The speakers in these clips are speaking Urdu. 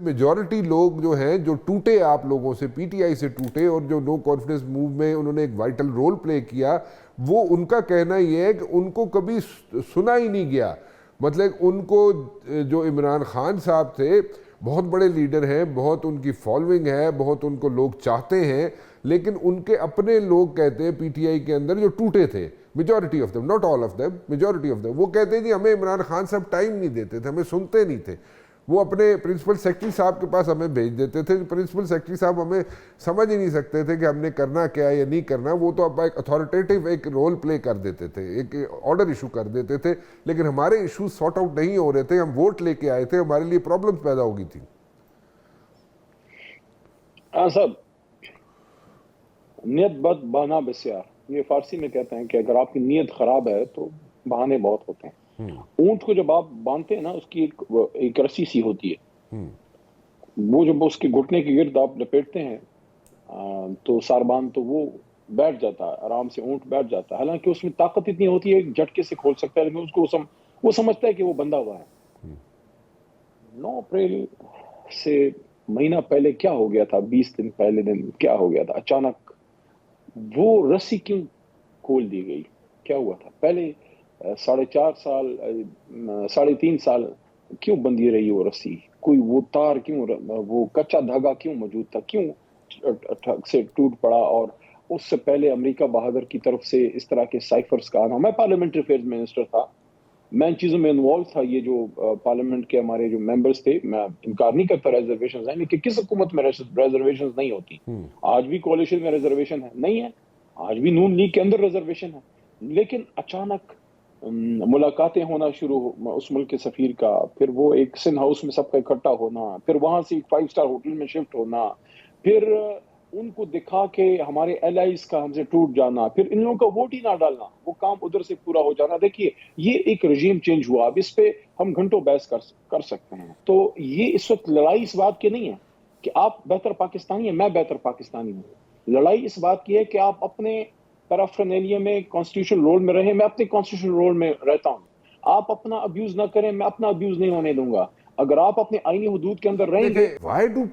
میجورٹی لوگ جو ہیں جو ٹوٹے آپ لوگوں سے، پی ٹی آئی سے ٹوٹے اور جو نو کانفیڈنس موو میں انہوں نے ایک وائٹل رول پلے کیا، وہ ان کا کہنا یہ ہے کہ ان کو کبھی سنا ہی نہیں گیا. مطلب ان کو جو عمران خان صاحب تھے بہت بڑے لیڈر ہیں، بہت ان کی فالوئنگ ہے، بہت ان کو لوگ چاہتے ہیں، لیکن ان کے اپنے لوگ کہتے ہیں پی ٹی آئی کے اندر جو ٹوٹے تھے، majority of them, not all of them, majority of them, وہ کہتے ہیں جی ہمیں عمران خان صاحب ٹائم نہیں دیتے تھے، ہمیں سنتے نہیں تھے. وہ اپنے پرنسپل سیکرٹری صاحب کے پاس ہمیں بھیج دیتے تھے، پرنسپل سیکرٹری صاحب ہمیں سمجھ ہی نہیں سکتے تھے کہ ہم نے کرنا کیا یا نہیں کرنا. وہ تو اب ایک اتھارٹیٹیو ایک رول پلے کر دیتے تھے، ایک آرڈر ایشو کر دیتے تھے، لیکن ہمارے ایشوز سارٹ آؤٹ نہیں ہو رہے تھے. ہم ووٹ لے کے آئے تھے، ہمارے لیے پرابلمس پیدا ہو گئی تھی. ہاں صاحب، نیت بد بہانا بسیار، یہ فارسی میں کہتے ہیں کہ اگر آپ کی نیت خراب ہے تو بہانے بہت ہوتے ہیں. اونٹ کو جب آپ باندھتے ہیں نا، اس کی ایک رسی سی ہوتی ہے، وہ جب اس کے گھٹنے کے گرد آپ لپیٹتے ہیں تو ساربان تو وہ بیٹھ جاتا ہے آرام سے، اونٹ بیٹھ جاتا ہے. حالانکہ اس میں طاقت اتنی ہوتی ہے جھٹکے سے کھول سکتا ہے، لیکن اس کو وہ سمجھتا ہے کہ وہ بندھا ہوا ہے. 9 اپریل سے مہینہ پہلے کیا ہو گیا تھا، 20 دن پہلے دن کیا ہو گیا تھا، اچانک وہ رسی کیوں کھول دی گئی؟ کیا ہوا تھا؟ پہلے 4.5 سال 3.5 سال کیوں بندھی رہی وہ رسی؟ کوئی وہ تار کیوں، وہ کچا دھاگا کیوں موجود تھا، کیوں ٹھگ سے ٹوٹ پڑا؟ اور اس سے پہلے امریکہ بہادر کی طرف سے اس طرح کے سائفرز کا آنا. میں پارلیمنٹری افیئرز منسٹر تھا، میں ان چیزوں میں انوالو تھا. یہ جو پارلیمنٹ کے ہمارے جو ممبرز تھے، میں انکار نہیں کرتا ریزرویشنز ہیں، لیکن کس حکومت میں ریزرویشنز نہیں ہوتی؟ آج بھی کوalition میں ریزرویشن ہے نہیں ہے، آج بھی نون لیگ کے اندر ریزرویشن ہے. لیکن اچانک ملاقاتیں ہونا شروع اس ملک کے سفیر کا، پھر وہ ایک سن ہاؤس میں سب کا اکٹھا ہونا، پھر وہاں سے ایک 5 اسٹار ہوٹل میں شفٹ ہونا، پھر ان کو دکھا کے ہمارے الائز کا ہم سے ٹوٹ جانا، پھر ان لوگوں کا ووٹ ہی نہ ڈالنا، وہ کام ادھر سے پورا ہو جانا. دیکھیے یہ ایک رجیم چینج ہوا، اب اس پہ ہم گھنٹوں بحث کر سکتے ہیں. تو یہ اس وقت لڑائی اس بات کی نہیں ہے کہ آپ بہتر پاکستانی ہیں، میں بہتر پاکستانی ہوں. لڑائی اس بات کی ہے کہ آپ اپنے پیرافرنیلیا میں کانسٹیٹیوشن رول میں رہیں، میں اپنے کانسٹیٹیوشن رول میں رہتا ہوں. آپ اپنا ابیوز نہ کریں، میں اپنا ابیوز نہیں ہونے دوں گا. اگر آپ اپنے آئینی حدود کے اندر رہیں گے. Why do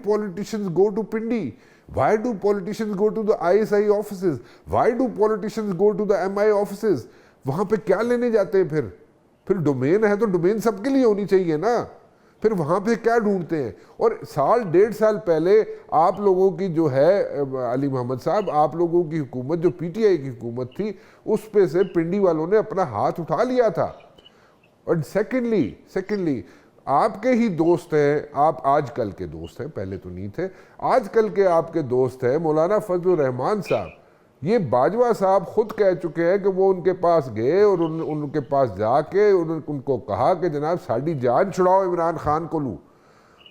politicians go to Pindi? Why do politicians go to the ISI offices? Why do politicians go to the MI offices? وہاں پہ کیا لینے جاتے ہیں؟ پھر ڈومین ہے تو ڈومین سب کے لیے ہونی چاہیے نا. پھر وہاں پہ کیا ڈھونڈتے ہیں؟ اور 1.5 سال پہلے آپ لوگوں کی جو ہے علی محمد صاحب، آپ لوگوں کی حکومت جو پی ٹی آئی کی حکومت تھی، اس پہ سے پنڈی والوں نے اپنا ہاتھ اٹھا لیا تھا. اور سیکنڈلی آپ کے ہی دوست ہیں، آپ آج کل کے دوست ہیں، پہلے تو نہیں تھے، آج کل کے آپ کے دوست ہیں مولانا فضل الرحمان صاحب. یہ باجوہ صاحب خود کہہ چکے ہیں کہ وہ ان کے پاس گئے اور ان کے پاس جا کے ان کو کہا کہ جناب ساڑی جان چھڑاؤ عمران خان کو لوں.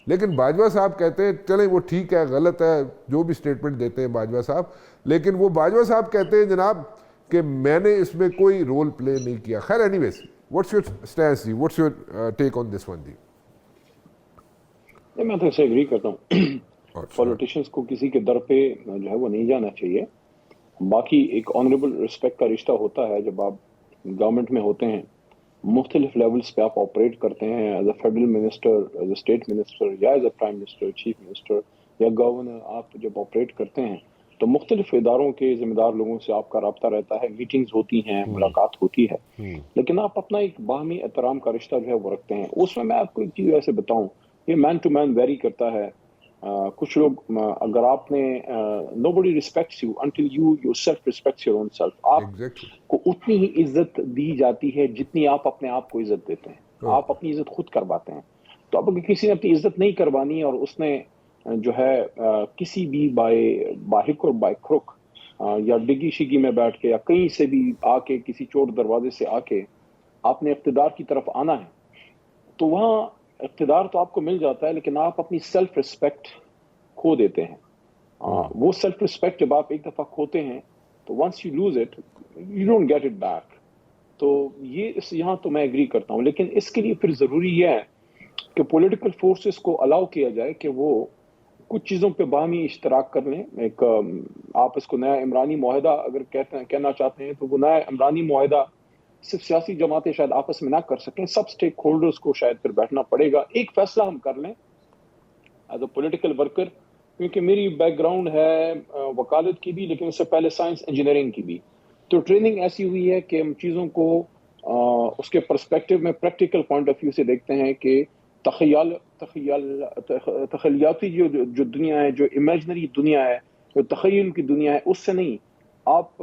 لیکن باجوہ صاحب کہتے ہیں چلیں وہ ٹھیک ہے، غلط ہے جو بھی سٹیٹمنٹ دیتے ہیں باجوہ صاحب، لیکن وہ باجوہ صاحب کہتے ہیں جناب کہ میں نے اس میں کوئی رول پلے نہیں کیا. خیر anyways, what's your stance جی، what's your take on this one جی؟ میں تو اسے ایگری کرتا ہوں، پولیٹیشنز کو کسی کے در پہ جو ہے وہ نہیں جانا چاہیے. باقی ایک آنریبل رسپیکٹ کا رشتہ ہوتا ہے جب آپ گورنمنٹ میں ہوتے ہیں، مختلف لیولز پہ آپ آپریٹ کرتے ہیں، as a federal minister, as a state minister, یا as a prime minister, chief minister یا گورنر. آپ جب آپریٹ کرتے ہیں تو مختلف اداروں کے ذمہ دار لوگوں سے آپ کا رابطہ رہتا ہے، میٹنگز ہوتی ہیں، ملاقات ہوتی ہے، لیکن آپ اپنا ایک باہمی احترام کا رشتہ جو ہے وہ رکھتے ہیں. اس میں آپ کو ایک چیز ایسے بتاؤں، یہ مین ٹو مین ویری کرتا ہے. کچھ لوگ اگر آپ نے nobody respects you until you self respects your own self. آپ کو اتنی ہی عزت دی جاتی ہے جتنی آپ اپنے آپ کو عزت دیتے ہیں. آپ اپنی عزت خود کرواتے ہیں. تو اب اگر کسی نے اپنی عزت نہیں کروانی اور اس نے جو ہے کسی بھی بائی ہک اور بائی کروک یا ڈگی شگی میں بیٹھ کے یا کہیں سے بھی آ کے کسی چور دروازے سے آ کے آپ نے اقتدار کی طرف آنا ہے، تو وہاں اقتدار تو آپ کو مل جاتا ہے، لیکن آپ اپنی سیلف رسپیکٹ کھو دیتے ہیں. وہ سیلف رسپیکٹ جب آپ ایک دفعہ کھوتے ہیں تو once you lose it you don't get it back. تو یہ یہاں تو میں ایگری کرتا ہوں، لیکن اس کے لیے پھر ضروری یہ ہے کہ پولیٹیکل فورسز کو الاؤ کیا جائے کہ وہ کچھ چیزوں پہ باہمی اشتراک کر لیں. ایک آپ اس کو نیا عمرانی معاہدہ اگر کہنا چاہتے ہیں تو وہ نیا عمرانی معاہدہ صرف سیاسی جماعتیں شاید آپس میں نہ کر سکیں، سب سٹیک ہولڈرز کو شاید پھر بیٹھنا پڑے گا، ایک فیصلہ ہم کر لیں ایز اے پولیٹیکل ورکر، کیونکہ میری بیک گراؤنڈ ہے وکالت کی بھی، لیکن اس سے پہلے سائنس انجینئرنگ کی بھی، تو ٹریننگ ایسی ہوئی ہے کہ ہم چیزوں کو اس کے پرسپیکٹو میں پریکٹیکل پوائنٹ آف ویو سے دیکھتے ہیں کہ تخیلاتی جو دنیا ہے، جو امیجنری دنیا ہے، جو تخیل کی دنیا ہے، اس سے نہیں، آپ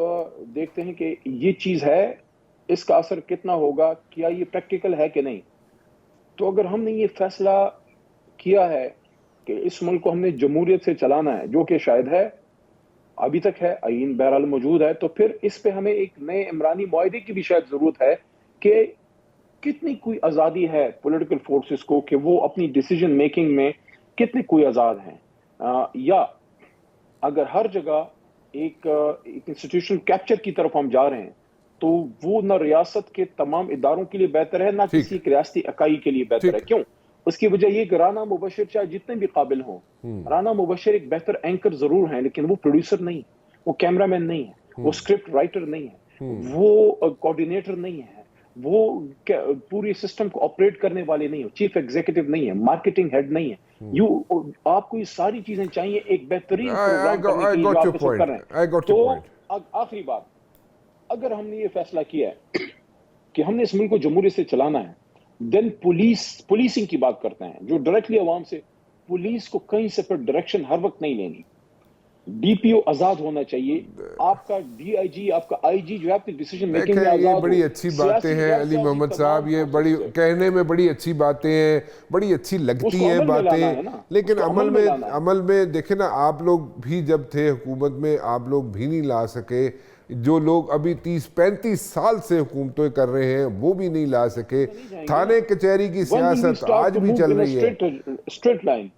دیکھتے ہیں کہ یہ چیز ہے، اس کا اثر کتنا ہوگا، کیا یہ پریکٹیکل ہے کہ نہیں۔ تو اگر ہم نے یہ فیصلہ کیا ہے کہ اس ملک کو ہم نے جمہوریت سے چلانا ہے، جو کہ شاید ہے، ابھی تک ہے، آئین بہرحال موجود ہے، تو پھر اس پہ ہمیں ایک نئے عمرانی معاہدے کی بھی شاید ضرورت ہے کہ کتنی کوئی آزادی ہے پولیٹیکل فورسز کو کہ وہ اپنی ڈیسیجن میکنگ میں کتنے کوئی آزاد ہیں، یا اگر ہر جگہ ایک انسٹیٹیوشن کیپچر کی طرف ہم جا رہے ہیں تو وہ نہ ریاست کے تمام اداروں کے لیے بہتر ہے، نہ کسی ایک ریاستی اکائی کے لیے بہتر ہے۔ کیوں؟ اس کی وجہ یہ کہ رانا مبشر چاہے جتنے بھی قابل ہوں، رانا مبشر ایک بہتر اینکر ضرور ہیں، لیکن وہ پروڈیوسر نہیں ہے، وہ کیمرہ مین نہیں ہے، وہ سکرپٹ رائٹر نہیں ہے، وہ کوآرڈینیٹر نہیں ہے، وہ پوری سسٹم کو آپریٹ کرنے والے نہیں ہیں، چیف ایگزیکٹو نہیں ہے، مارکیٹنگ ہیڈ نہیں ہے۔ آپ کو یہ ساری چیزیں چاہیے ایک بہترین پروگرام کرنے کے لیے جو آپ کر رہے ہیں۔ تو آخری بات، اگر ہم نے یہ فیصلہ کیا ہے کہ ہم نے اس ملک کو جمہوریت سے چلانا ہے، دین پولیسنگ کی بات کرتے ہیں، جو ڈائریکٹلی عوام سے، پولیس کو کہیں سے پھر ڈائریکشن ہر وقت نہیں لینی، ڈی پی او آزاد ہونا چاہیے، آپ کا ڈی آئی جی، آپ کا آئی جی جو ہے اپنی ڈیسیجن میکنگ میں آزاد ہو۔ یہ بڑی اچھی باتیں ہیں علی محمد صاحب، یہ بڑی کہنے میں بڑی اچھی باتیں ہیں، بڑی اچھی لگتی ہیں باتیں، لیکن عمل میں دیکھیں نا، آپ لوگ بھی جب تھے حکومت میں، آپ لوگ بھی نہیں لا سکے، جو لوگ ابھی 30-35 سال سے حکومتیں کر رہے ہیں وہ بھی نہیں لا سکے، تھانے کچہری کی سیاست آج بھی چل رہی ہے۔ Straight line